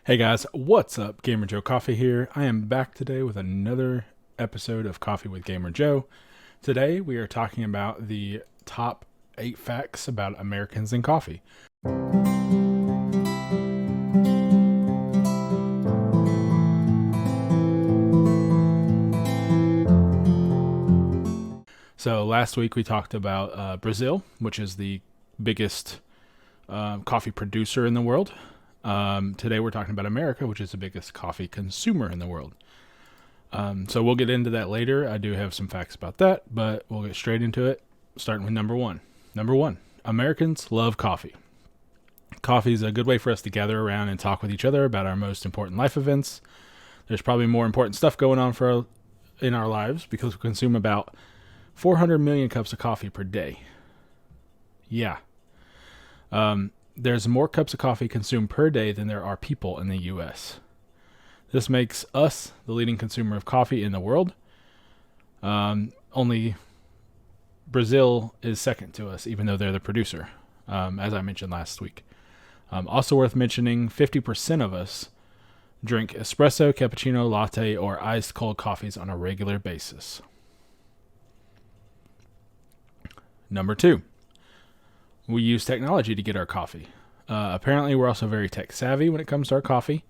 Hey guys, what's up? Gamer Joe Coffee here. I am back today with another episode of Coffee with Gamer Joe. Today we are talking about the top 8 facts about Americans and coffee. So last week we talked about Brazil, which is the biggest coffee producer in the world. Today we're talking about America, which is the biggest coffee consumer in the world. So we'll get into that later. I do have some facts about that, but we'll get straight into it, starting with number one. Number one, Americans love coffee. Coffee is a good way for us to gather around and talk with each other about our most important life events. There's probably more important stuff going on in our lives because we consume about 400 million cups of coffee per day. Yeah. There's more cups of coffee consumed per day than there are people in the U.S. This makes us the leading consumer of coffee in the world. Only Brazil is second to us, even though they're the producer, as I mentioned last week. Also worth mentioning, 50% of us drink espresso, cappuccino, latte, or iced cold coffees on a regular basis. Number two, we use technology to get our coffee. Apparently, we're also very tech savvy when it comes to our coffee.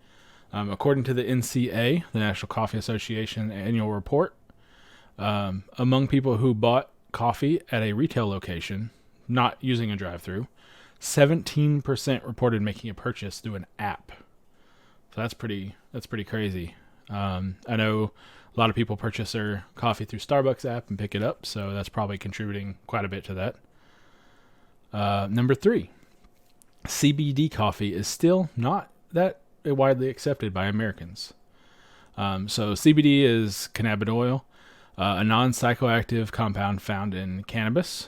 According to the NCA, the National Coffee Association annual report, among people who bought coffee at a retail location, not using a drive-thru, 17% reported making a purchase through an app. So that's pretty crazy. I know a lot of people purchase their coffee through Starbucks app and pick it up, so that's probably contributing quite a bit to that. Number three, CBD coffee is still not that widely accepted by Americans. So CBD is cannabis oil, a non-psychoactive compound found in cannabis.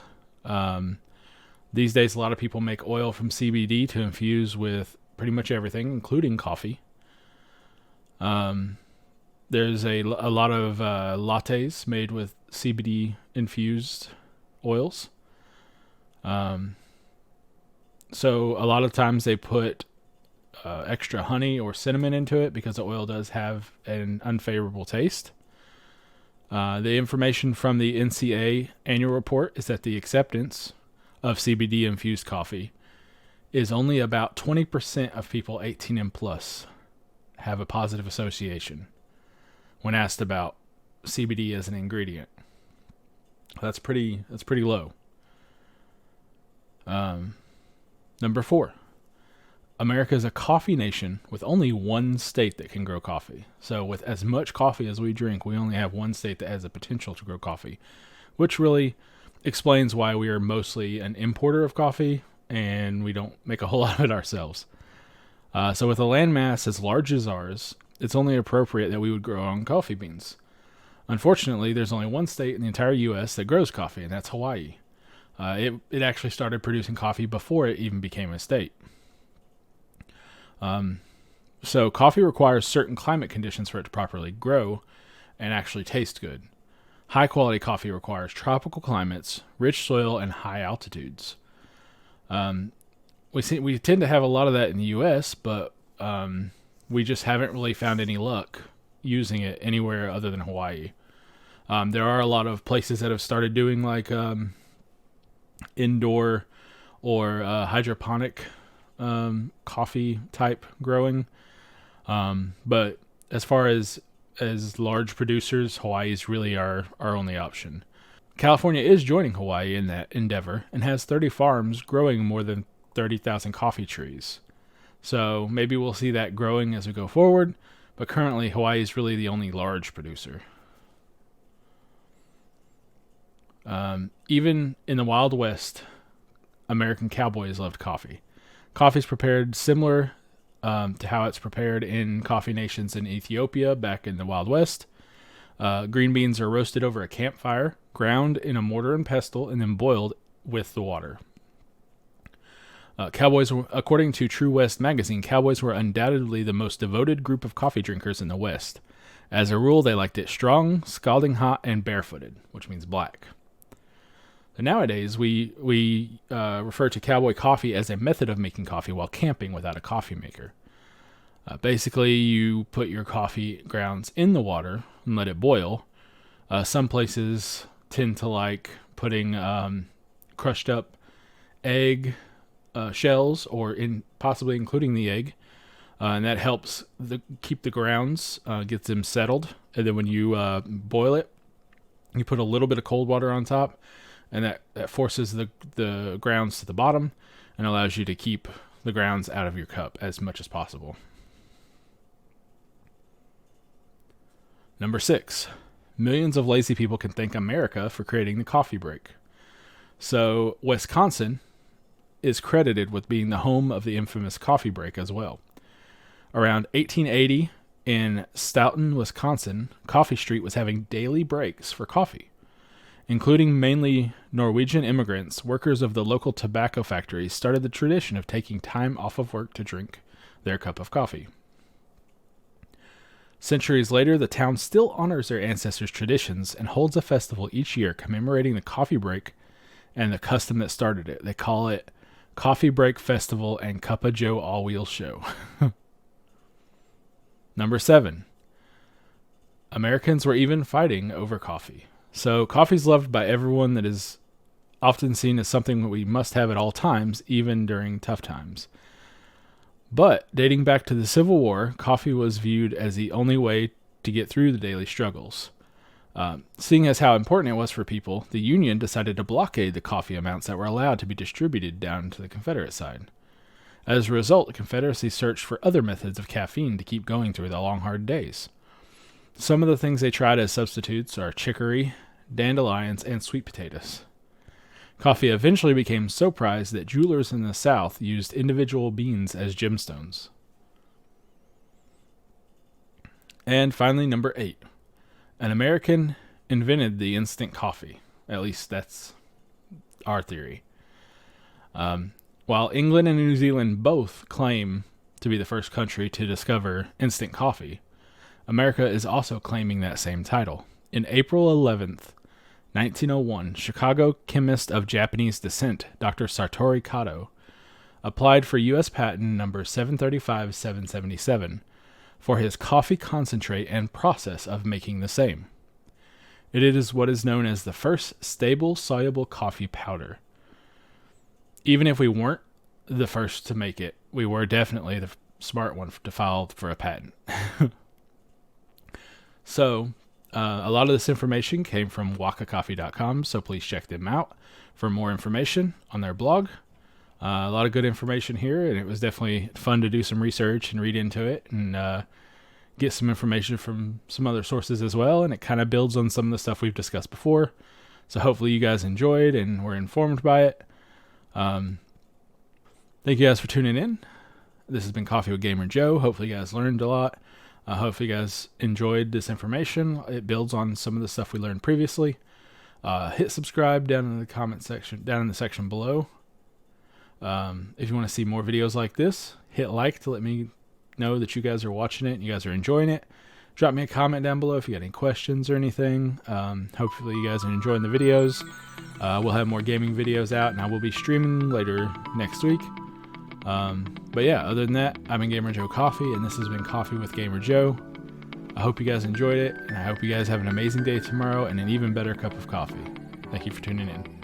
These days, a lot of people make oil from CBD to infuse with pretty much everything, including coffee. There's a lot of lattes made with CBD infused oils. So a lot of times they put extra honey or cinnamon into it because the oil does have an unfavorable taste. The information from the NCA annual report is that the acceptance of CBD infused coffee is only about 20% of people 18 and plus have a positive association when asked about CBD as an ingredient. That's pretty low. Number four, America is a coffee nation with only one state that can grow coffee. So with as much coffee as we drink, we only have one state that has the potential to grow coffee, which really explains why we are mostly an importer of coffee and we don't make a whole lot of it ourselves. So with a landmass as large as ours, it's only appropriate that we would grow our own coffee beans. Unfortunately, there's only one state in the entire U.S. that grows coffee, and that's Hawaii. It actually started producing coffee before it even became a state. So coffee requires certain climate conditions for it to properly grow and actually taste good. High quality coffee requires tropical climates, rich soil, and high altitudes. We tend to have a lot of that in the U.S., but we just haven't really found any luck using it anywhere other than Hawaii. There are a lot of places that have started doing like indoor or hydroponic coffee type growing. But as far as large producers, Hawaii is really our only option. California is joining Hawaii in that endeavor and has 30 farms growing more than 30,000 coffee trees. So maybe we'll see that growing as we go forward, but currently Hawaii is really the only large producer. Even in the Wild West, American cowboys loved coffee. Coffee is prepared similar to how it's prepared in coffee nations in Ethiopia back in the Wild West. Green beans are roasted over a campfire, ground in a mortar and pestle, and then boiled with the water. Cowboys, according to True West magazine, cowboys were undoubtedly the most devoted group of coffee drinkers in the West. As a rule, they liked it strong, scalding hot, and barefooted, which means black. And nowadays, we refer to Cowboy Coffee as a method of making coffee while camping without a coffee maker. Basically, you put your coffee grounds in the water and let it boil. Some places tend to like putting crushed up egg shells, or possibly including the egg, and that helps keep the grounds, gets them settled. And then when you boil it, you put a little bit of cold water on top, and that forces the grounds to the bottom and allows you to keep the grounds out of your cup as much as possible. Number 6, millions of lazy people can thank America for creating the coffee break. So Wisconsin is credited with being the home of the infamous coffee break as well. Around 1880, in Stoughton, Wisconsin, Coffee Street was having daily breaks for coffee. Including mainly Norwegian immigrants, workers of the local tobacco factories started the tradition of taking time off of work to drink their cup of coffee. Centuries later, the town still honors their ancestors' traditions and holds a festival each year commemorating the coffee break and the custom that started it. They call it Coffee Break Festival and Cup of Joe All-Wheel Show. Number 7. Americans were even fighting over coffee. So coffee's loved by everyone. That is often seen as something that we must have at all times, even during tough times. But dating back to the Civil War, coffee was viewed as the only way to get through the daily struggles. Seeing as how important it was for people, the Union decided to blockade the coffee amounts that were allowed to be distributed down to the Confederate side. As a result, the Confederacy searched for other methods of caffeine to keep going through the long, hard days. Some of the things they tried as substitutes are chicory, dandelions, and sweet potatoes. Coffee eventually became so prized that jewelers in the South used individual beans as gemstones. And finally, number 8. An American invented the instant coffee. At least that's our theory. While England and New Zealand both claim to be the first country to discover instant coffee, America is also claiming that same title. In April 11th, 1901, Chicago chemist of Japanese descent, Dr. Sartori Kato, applied for U.S. patent number 735-777 for his coffee concentrate and process of making the same. It is what is known as the first stable soluble coffee powder. Even if we weren't the first to make it, we were definitely the smart one to file for a patent. So, a lot of this information came from wakacoffee.com, so please check them out for more information on their blog. A lot of good information here, and it was definitely fun to do some research and read into it and get some information from some other sources as well, and it kind of builds on some of the stuff we've discussed before. So hopefully you guys enjoyed and were informed by it. Thank you guys for tuning in. This has been Coffee with Gamer Joe. Hopefully you guys learned a lot. Hopefully you guys enjoyed this information. It builds on some of the stuff we learned previously. Hit subscribe down in the comment section, down in the section below. If you want to see more videos like this, hit like to let me know that you guys are watching it and you guys are enjoying it. Drop me a comment down below if you got any questions or anything. Hopefully you guys are enjoying the videos. We'll have more gaming videos out, and I will be streaming later next week. But yeah, other than that, I've been Gamer Joe Coffee, and this has been Coffee with Gamer Joe. I hope you guys enjoyed it, and I hope you guys have an amazing day tomorrow and an even better cup of coffee. Thank you for tuning in.